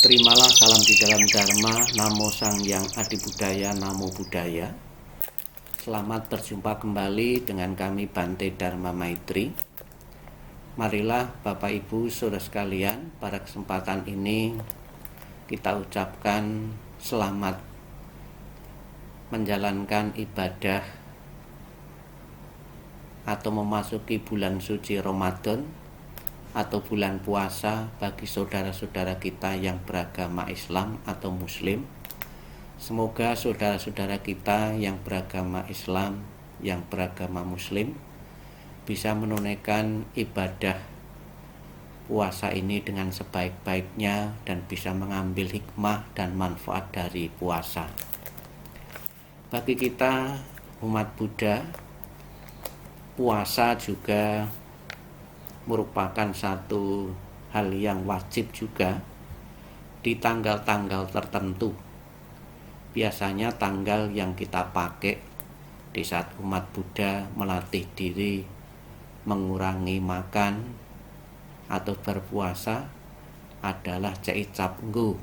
Terimalah salam di dalam Dharma, Namo Sang Yang Adi Budaya, Namo Buddhaya. Selamat berjumpa kembali dengan kami Bante Dharma Maitri. Marilah Bapak Ibu Saudara sekalian, pada kesempatan ini kita ucapkan selamat menjalankan ibadah atau memasuki bulan suci Ramadan atau bulan puasa bagi saudara-saudara kita yang beragama Islam atau Muslim. Semoga saudara-saudara kita yang beragama Islam, yang beragama Muslim bisa menunaikan ibadah puasa ini dengan sebaik-baiknya dan bisa mengambil hikmah dan manfaat dari puasa. Bagi kita umat Buddha, puasa juga merupakan satu hal yang wajib juga di tanggal-tanggal tertentu. Biasanya tanggal yang kita pakai di saat umat Buddha melatih diri mengurangi makan atau berpuasa adalah Caicap Nggu,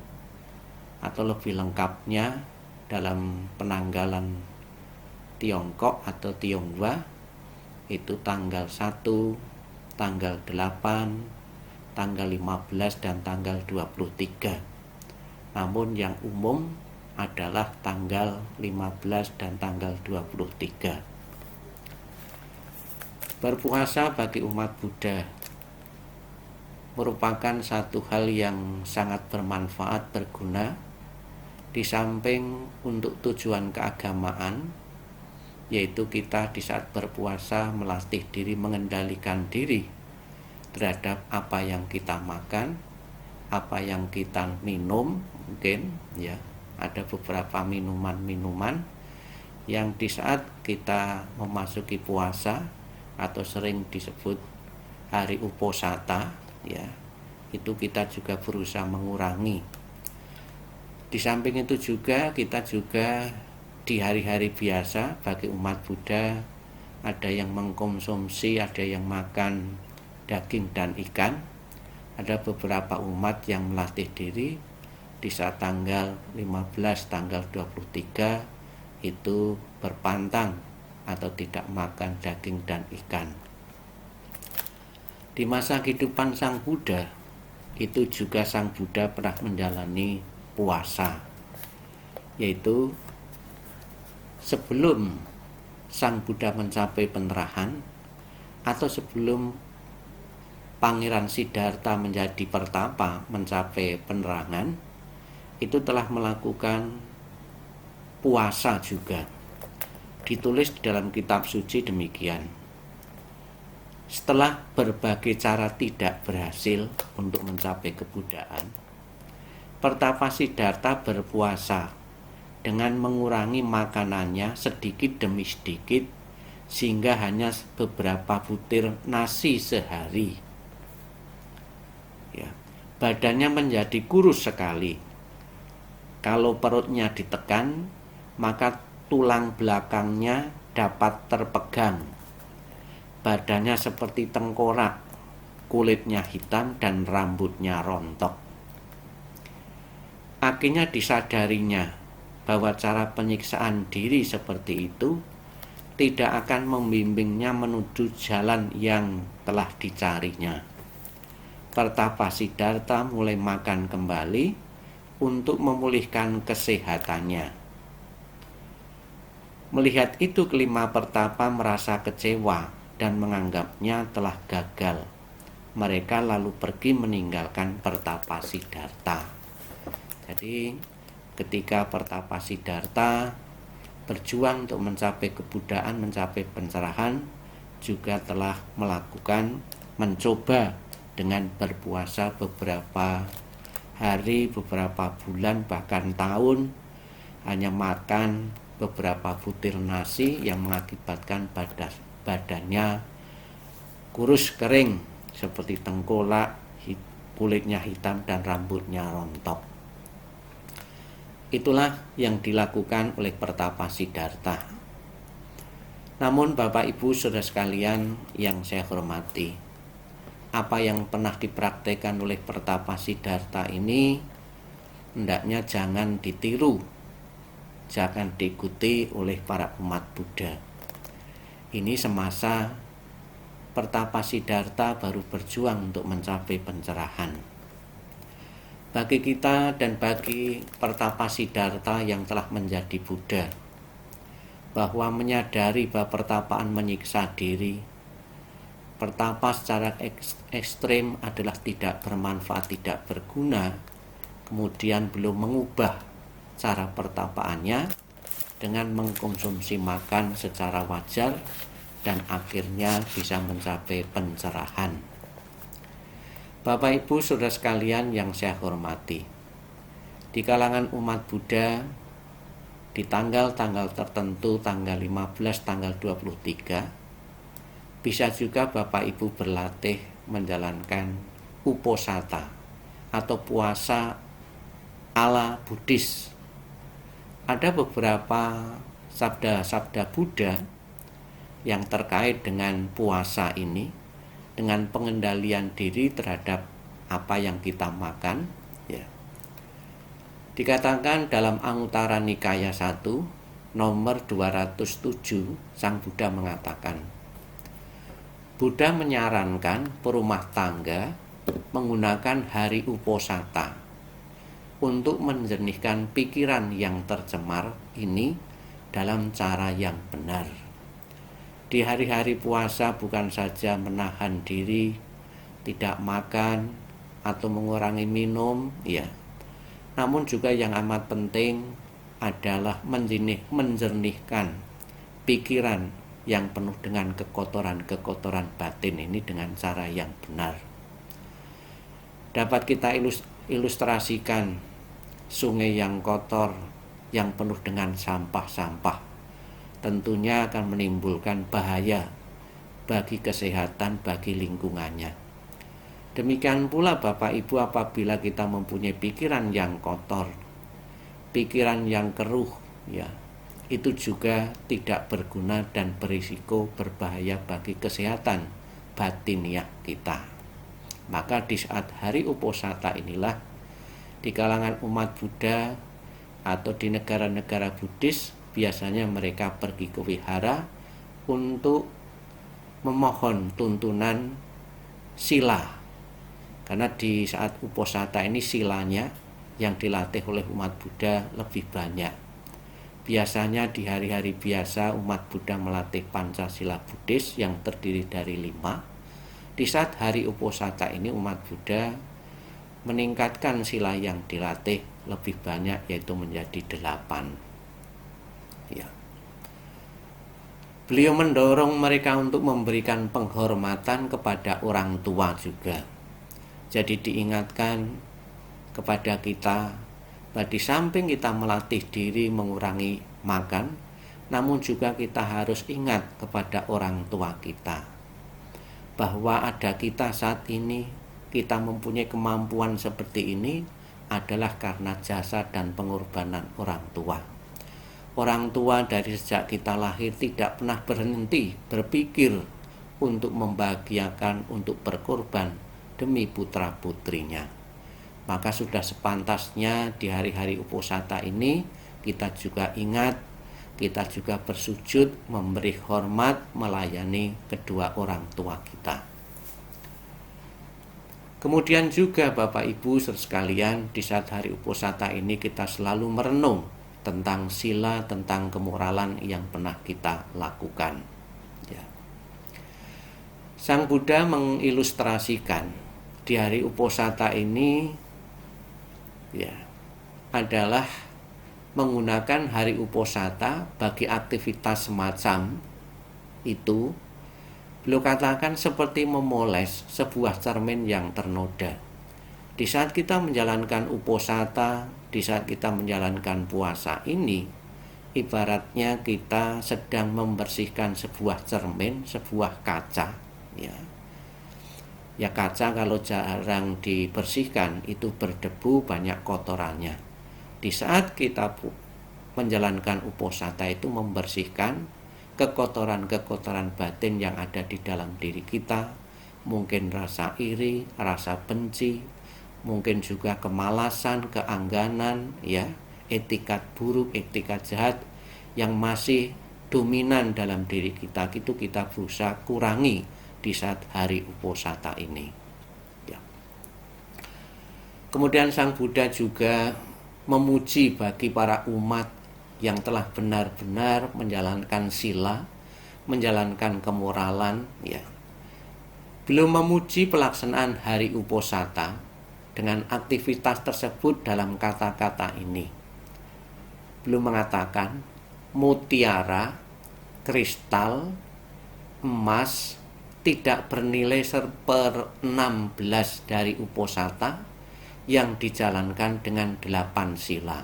atau lebih lengkapnya dalam penanggalan Tiongkok atau Tionghoa itu tanggal 1, tanggal 8, tanggal 15 dan tanggal 23. Namun yang umum adalah tanggal 15 dan tanggal 23. Berpuasa bagi umat Buddha merupakan satu hal yang sangat bermanfaat, berguna, di samping untuk tujuan keagamaan, yaitu kita di saat berpuasa melatih diri, mengendalikan diri terhadap apa yang kita makan, apa yang kita minum. Mungkin ya ada beberapa minuman-minuman yang di saat kita memasuki puasa atau sering disebut hari uposata, ya, itu kita juga berusaha mengurangi. Di samping itu juga kita juga di hari-hari biasa bagi umat Buddha ada yang mengkonsumsi, ada yang makan daging dan ikan. Ada beberapa umat yang melatih diri di saat tanggal 15, tanggal 23 itu berpantang atau tidak makan daging dan ikan. Di masa kehidupan Sang Buddha itu juga Sang Buddha pernah menjalani puasa, yaitu sebelum Sang Buddha mencapai penerahan atau sebelum Pangeran Siddhartha menjadi pertapa mencapai penerangan, itu telah melakukan puasa juga. Ditulis di dalam kitab suci demikian: setelah berbagai cara tidak berhasil untuk mencapai kebuddhaan, pertapa Siddhartha berpuasa dengan mengurangi makanannya sedikit demi sedikit sehingga hanya beberapa butir nasi sehari. Ya, badannya menjadi kurus sekali. Kalau perutnya ditekan, maka tulang belakangnya dapat terpegang. Badannya seperti tengkorak, kulitnya hitam dan rambutnya rontok. Akhirnya disadarinya bahwa cara penyiksaan diri seperti itu tidak akan membimbingnya menuju jalan yang telah dicarinya. Pertapa Siddhartha mulai makan kembali untuk memulihkan kesehatannya. Melihat itu, kelima pertapa merasa kecewa dan menganggapnya telah gagal. Mereka lalu pergi meninggalkan pertapa Siddhartha. Jadi ketika pertapa Siddhartha berjuang untuk mencapai kebuddhaan, mencapai pencerahan, juga telah mencoba dengan berpuasa beberapa hari, beberapa bulan, bahkan tahun, hanya makan beberapa butir nasi yang mengakibatkan badannya kurus kering seperti tengkolak, kulitnya hitam dan rambutnya rontok. Itulah yang dilakukan oleh pertapa Siddhartha. Namun Bapak Ibu Saudara sekalian yang saya hormati, apa yang pernah dipraktekkan oleh pertapa Siddhartha ini hendaknya jangan ditiru, jangan diikuti oleh para umat Buddha. Ini semasa Pertapa Siddhartha baru berjuang untuk mencapai pencerahan. Bagi kita dan bagi Pertapa Siddhartha yang telah menjadi Buddha, bahwa menyadari bahwa pertapaan menyiksa diri, pertapa secara ekstrim adalah tidak bermanfaat, tidak berguna, kemudian belum mengubah cara pertapaannya dengan mengkonsumsi makan secara wajar dan akhirnya bisa mencapai pencerahan. Bapak Ibu Saudara sekalian yang saya hormati, di kalangan umat Buddha di tanggal-tanggal tertentu, tanggal 15, tanggal 23, bisa juga Bapak Ibu berlatih menjalankan uposatha atau puasa ala Buddhis. Ada beberapa sabda-sabda Buddha yang terkait dengan puasa ini, dengan pengendalian diri terhadap apa yang kita makan, ya. Dikatakan dalam Anguttara Nikaya 1 nomor 207, Sang Buddha mengatakan, Buddha menyarankan perumah tangga menggunakan hari uposatha untuk menjernihkan pikiran yang tercemar ini dalam cara yang benar. Di hari-hari puasa bukan saja menahan diri, tidak makan atau mengurangi minum, ya, namun juga yang amat penting adalah menjernihkan pikiran yang penuh dengan kekotoran-kekotoran batin ini dengan cara yang benar. Dapat kita ilustrasikan sungai yang kotor, yang penuh dengan sampah-sampah, tentunya akan menimbulkan bahaya bagi kesehatan, bagi lingkungannya. Demikian pula Bapak Ibu, apabila kita mempunyai pikiran yang kotor, pikiran yang keruh, ya, itu juga tidak berguna dan berisiko berbahaya bagi kesehatan batiniah kita. Maka di saat hari uposatha inilah, di kalangan umat Buddha atau di negara-negara Buddhis, biasanya mereka pergi ke wihara untuk memohon tuntunan sila. Karena di saat uposatha ini silanya yang dilatih oleh umat Buddha lebih banyak. Biasanya di hari-hari biasa umat Buddha melatih Pancasila Buddhis yang terdiri dari 5. Di saat hari uposatha ini umat Buddha meningkatkan sila yang dilatih lebih banyak, yaitu menjadi 8. Ya. Beliau mendorong mereka untuk memberikan penghormatan kepada orang tua juga. Jadi diingatkan kepada kita bahwa di samping kita melatih diri mengurangi makan, namun juga kita harus ingat kepada orang tua kita, bahwa ada kita saat ini, kita mempunyai kemampuan seperti ini adalah karena jasa dan pengorbanan orang tua. Orang tua dari sejak kita lahir tidak pernah berhenti berpikir untuk membahagiakan, untuk berkorban demi putra-putrinya. Maka sudah sepantasnya di hari-hari uposatha ini kita juga ingat, kita juga bersujud, memberi hormat, melayani kedua orang tua kita. Kemudian juga Bapak Ibu sekalian, di saat hari uposatha ini kita selalu merenung tentang sila, tentang kemoralan yang pernah kita lakukan. Ya. Sang Buddha mengilustrasikan di hari uposatha ini, ya, adalah menggunakan hari uposatha bagi aktivitas semacam itu. Beliau katakan seperti memoles sebuah cermin yang ternoda. Di saat kita menjalankan uposatha, di saat kita menjalankan puasa ini, ibaratnya kita sedang membersihkan sebuah cermin, sebuah kaca, ya. Ya, kaca kalau jarang dibersihkan itu berdebu, banyak kotorannya. Di saat kita menjalankan uposatha itu membersihkan kekotoran-kekotoran batin yang ada di dalam diri kita, mungkin rasa iri, rasa benci, mungkin juga kemalasan, keangganan, ya, etikat buruk, etikat jahat yang masih dominan dalam diri kita, itu kita berusaha kurangi di saat hari Uposatha ini. Ya. Kemudian Sang Buddha juga memuji bagi para umat yang telah benar-benar menjalankan sila, menjalankan kemoralan, ya. Beliau memuji pelaksanaan hari Uposatha dengan aktivitas tersebut dalam kata-kata ini. Beliau mengatakan, mutiara, kristal, emas tidak bernilai 1/16 dari Uposatha yang dijalankan dengan 8 sila.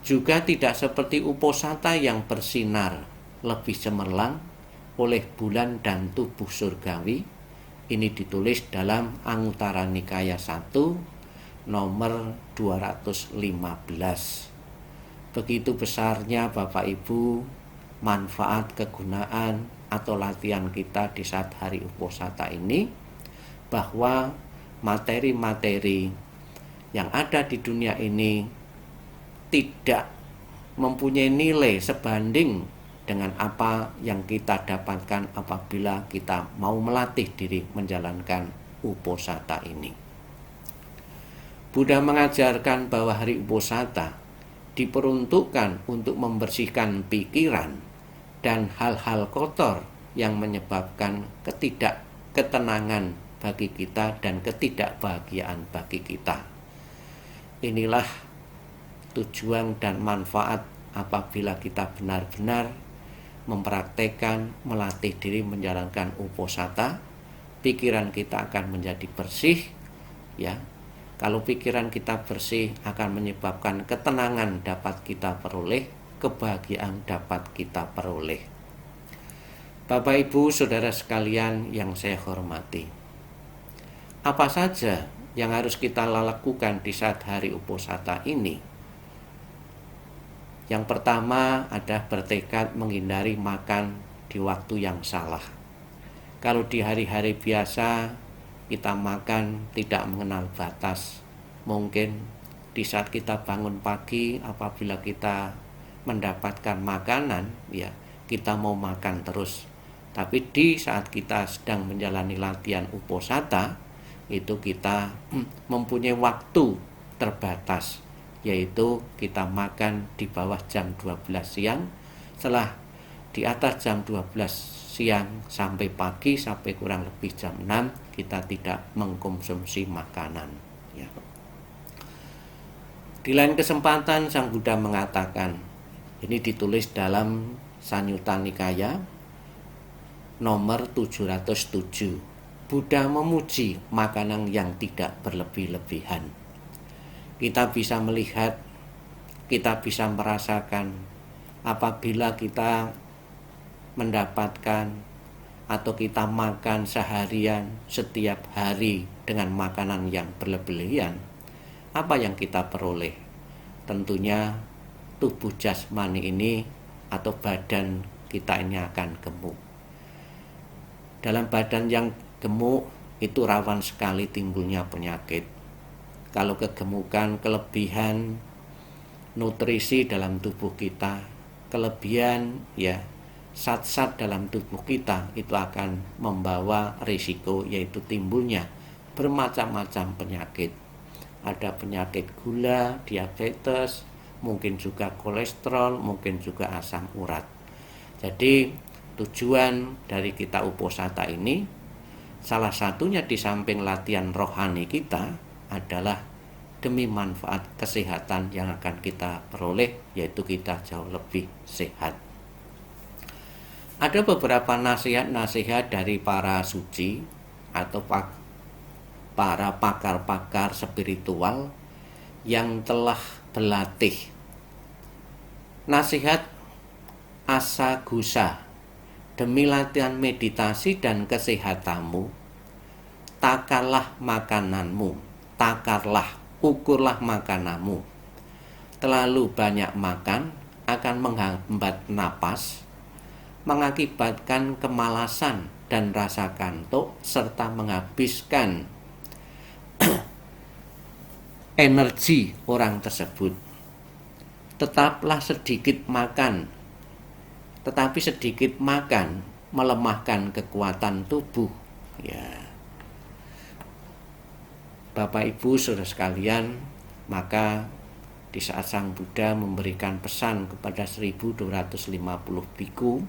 Juga tidak seperti Uposatha yang bersinar lebih cemerlang oleh bulan dan tubuh surgawi. Ini ditulis dalam Anguttara Nikaya 1 nomor 215. Begitu besarnya Bapak Ibu manfaat, kegunaan atau latihan kita di saat hari Uposatha ini, bahwa materi-materi yang ada di dunia ini tidak mempunyai nilai sebanding dengan apa yang kita dapatkan apabila kita mau melatih diri menjalankan Uposatha ini. Buddha mengajarkan bahwa hari Uposatha diperuntukkan untuk membersihkan pikiran dan hal-hal kotor yang menyebabkan ketidakketenangan bagi kita dan ketidakbahagiaan bagi kita. Inilah tujuan dan manfaat apabila kita benar-benar mempraktekkan, melatih diri menjalankan Uposatha. Pikiran kita akan menjadi bersih, ya. Kalau pikiran kita bersih akan menyebabkan ketenangan dapat kita peroleh, kebahagiaan dapat kita peroleh. Bapak Ibu Saudara sekalian yang saya hormati, apa saja yang harus kita lakukan di saat hari Uposatha ini? Yang pertama adalah bertekad menghindari makan di waktu yang salah. Kalau di hari-hari biasa kita makan tidak mengenal batas, mungkin di saat kita bangun pagi apabila kita mendapatkan makanan, ya kita mau makan terus. Tapi di saat kita sedang menjalani latihan Uposatha, itu kita mempunyai waktu terbatas, yaitu kita makan di bawah jam 12 siang. Setelah di atas jam 12 siang sampai pagi, sampai kurang lebih jam 6, kita tidak mengkonsumsi makanan, ya. Di lain kesempatan Sang Buddha mengatakan, ini ditulis dalam Sanyutta Nikaya nomor 707, Buddha memuji makanan yang tidak berlebih-lebihan. Kita bisa melihat, kita bisa merasakan apabila kita mendapatkan atau kita makan seharian setiap hari dengan makanan yang berlebihan, apa yang kita peroleh? Tentunya tubuh jasmani ini atau badan kita ini akan gemuk. Dalam badan yang gemuk itu rawan sekali timbulnya penyakit. Kalau kegemukan, kelebihan nutrisi dalam tubuh kita, kelebihan, ya, zat-zat dalam tubuh kita, itu akan membawa risiko, yaitu timbulnya bermacam-macam penyakit. Ada penyakit gula, diabetes, mungkin juga kolesterol, mungkin juga asam urat. Jadi tujuan dari kita Uposatha ini, salah satunya di samping latihan rohani kita adalah demi manfaat kesehatan yang akan kita peroleh, yaitu kita jauh lebih sehat. Ada beberapa nasihat-nasihat dari para suci atau para pakar-pakar spiritual yang telah berlatih. Nasihat Asaghosha, demi latihan meditasi dan kesehatanmu, takarlah makananmu, takarlah, ukurlah makananmu. Terlalu banyak makan akan menghambat napas, mengakibatkan kemalasan dan rasa kantuk, serta menghabiskan energi orang tersebut. Tetaplah sedikit makan, tetapi sedikit makan melemahkan kekuatan tubuh. Ya, Bapak Ibu Saudara sekalian, maka di saat Sang Buddha memberikan pesan kepada 1250 biku,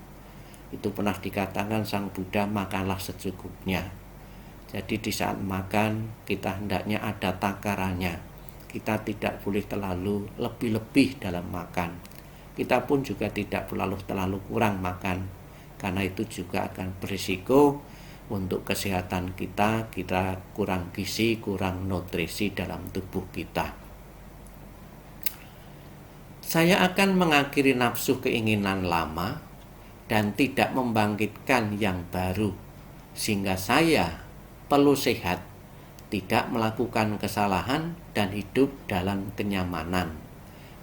itu pernah dikatakan Sang Buddha makanlah secukupnya. Jadi di saat makan kita hendaknya ada takarannya. Kita tidak boleh terlalu lebih-lebih dalam makan. Kita pun juga tidak terlalu kurang makan, karena itu juga akan berisiko untuk kesehatan kita kurang gizi, kurang nutrisi dalam tubuh kita. Saya akan mengakhiri nafsu keinginan lama dan tidak membangkitkan yang baru, sehingga saya perlu sehat, tidak melakukan kesalahan, dan hidup dalam kenyamanan.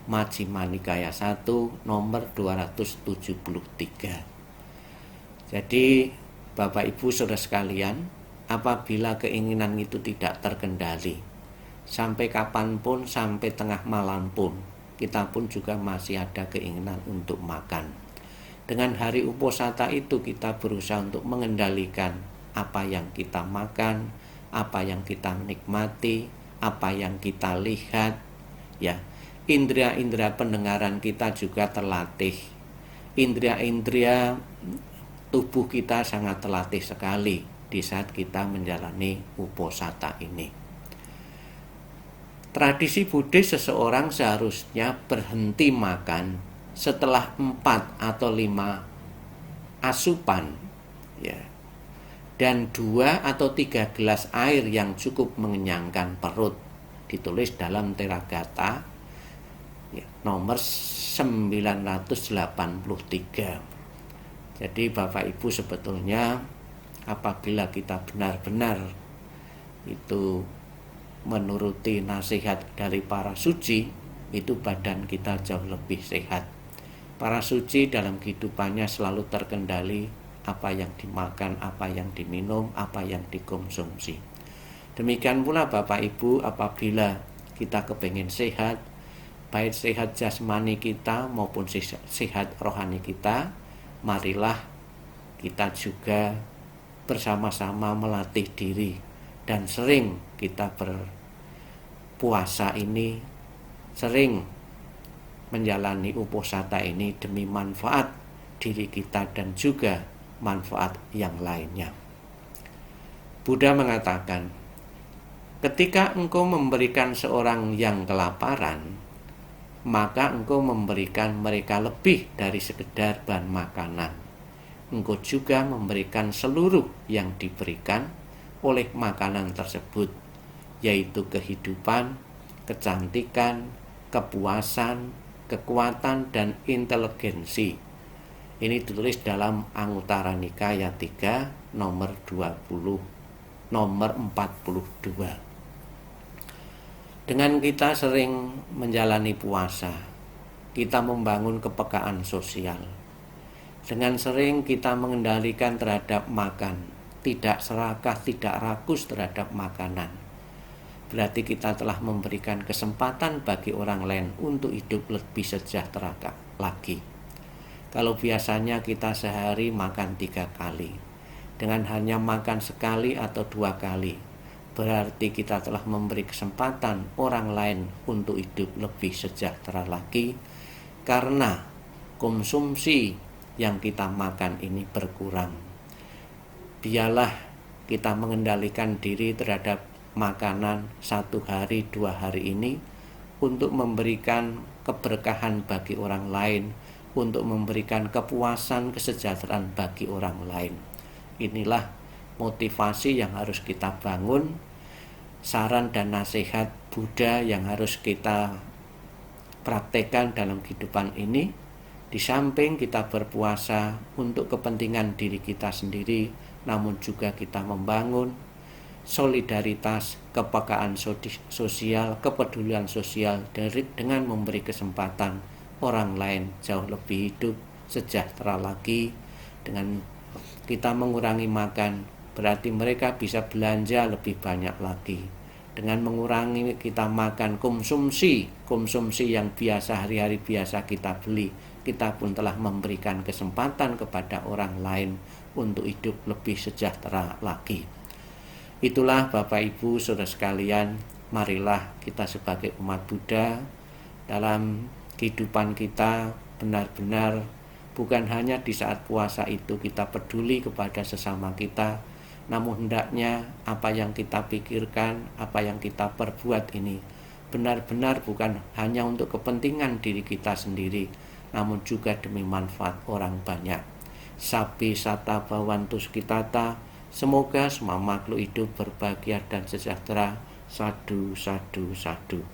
Majjhima Nikaya 1 nomor 273. Jadi Bapak Ibu Saudara sekalian, apabila keinginan itu tidak terkendali, sampai kapanpun, sampai tengah malam pun, kita pun juga masih ada keinginan untuk makan. Dengan hari Uposatha itu kita berusaha untuk mengendalikan apa yang kita makan, apa yang kita nikmati, apa yang kita lihat, ya. Indria-indria pendengaran kita juga terlatih. Indria-indria tubuh kita sangat terlatih sekali di saat kita menjalani Uposatha ini. Tradisi Buddhis, seseorang seharusnya berhenti makan setelah 4 atau 5 asupan, ya, dan 2 atau 3 gelas air yang cukup mengenyangkan perut. Ditulis dalam Theragatha, ya, nomor 983. Jadi Bapak Ibu, sebetulnya apabila kita benar-benar itu menuruti nasihat dari para suci, itu badan kita jauh lebih sehat. Para suci dalam kehidupannya selalu terkendali apa yang dimakan, apa yang diminum, apa yang dikonsumsi. Demikian pula Bapak Ibu, apabila kita kepingin sehat, baik sehat jasmani kita maupun sehat rohani kita, marilah kita juga bersama-sama melatih diri dan sering kita berpuasa ini, sering menjalani Uposatha ini demi manfaat diri kita dan juga manfaat yang lainnya. Buddha mengatakan, ketika engkau memberikan seorang yang kelaparan, maka engkau memberikan mereka lebih dari sekedar bahan makanan. Engkau juga memberikan seluruh yang diberikan oleh makanan tersebut, yaitu kehidupan, kecantikan, kepuasan, kekuatan, dan inteligensi. Ini ditulis dalam Anguttara Nikaya 3 nomor 42. Dengan kita sering menjalani puasa, kita membangun kepekaan sosial. Dengan sering kita mengendalikan terhadap makan, tidak serakah, tidak rakus terhadap makanan, berarti kita telah memberikan kesempatan bagi orang lain untuk hidup lebih sejahtera lagi. Kalau biasanya kita sehari makan 3 kali, dengan hanya makan sekali atau 2 kali, berarti kita telah memberi kesempatan orang lain untuk hidup lebih sejahtera lagi, karena konsumsi yang kita makan ini berkurang. Biarlah kita mengendalikan diri terhadap makanan 1 hari 2 hari ini untuk memberikan keberkahan bagi orang lain, untuk memberikan kepuasan, kesejahteraan bagi orang lain. Inilah motivasi yang harus kita bangun, saran dan nasihat Buddha yang harus kita praktekkan dalam kehidupan ini. Di samping kita berpuasa untuk kepentingan diri kita sendiri, namun juga kita membangun solidaritas, kepekaan sosial, kepedulian sosial dengan memberi kesempatan orang lain jauh lebih hidup sejahtera lagi. Dengan kita mengurangi makan, berarti mereka bisa belanja lebih banyak lagi. Dengan mengurangi kita makan konsumsi yang biasa hari-hari biasa kita beli, kita pun telah memberikan kesempatan kepada orang lain untuk hidup lebih sejahtera lagi. Itulah Bapak Ibu Saudara sekalian, marilah kita sebagai umat Buddha dalam kehidupan kita benar-benar bukan hanya di saat puasa itu kita peduli kepada sesama kita, namun hendaknya apa yang kita pikirkan, apa yang kita perbuat ini benar-benar bukan hanya untuk kepentingan diri kita sendiri, namun juga demi manfaat orang banyak. Sabi sata bhavantu sukhitata, semoga semua makhluk hidup berbahagia dan sejahtera. Sadu, sadu, sadu.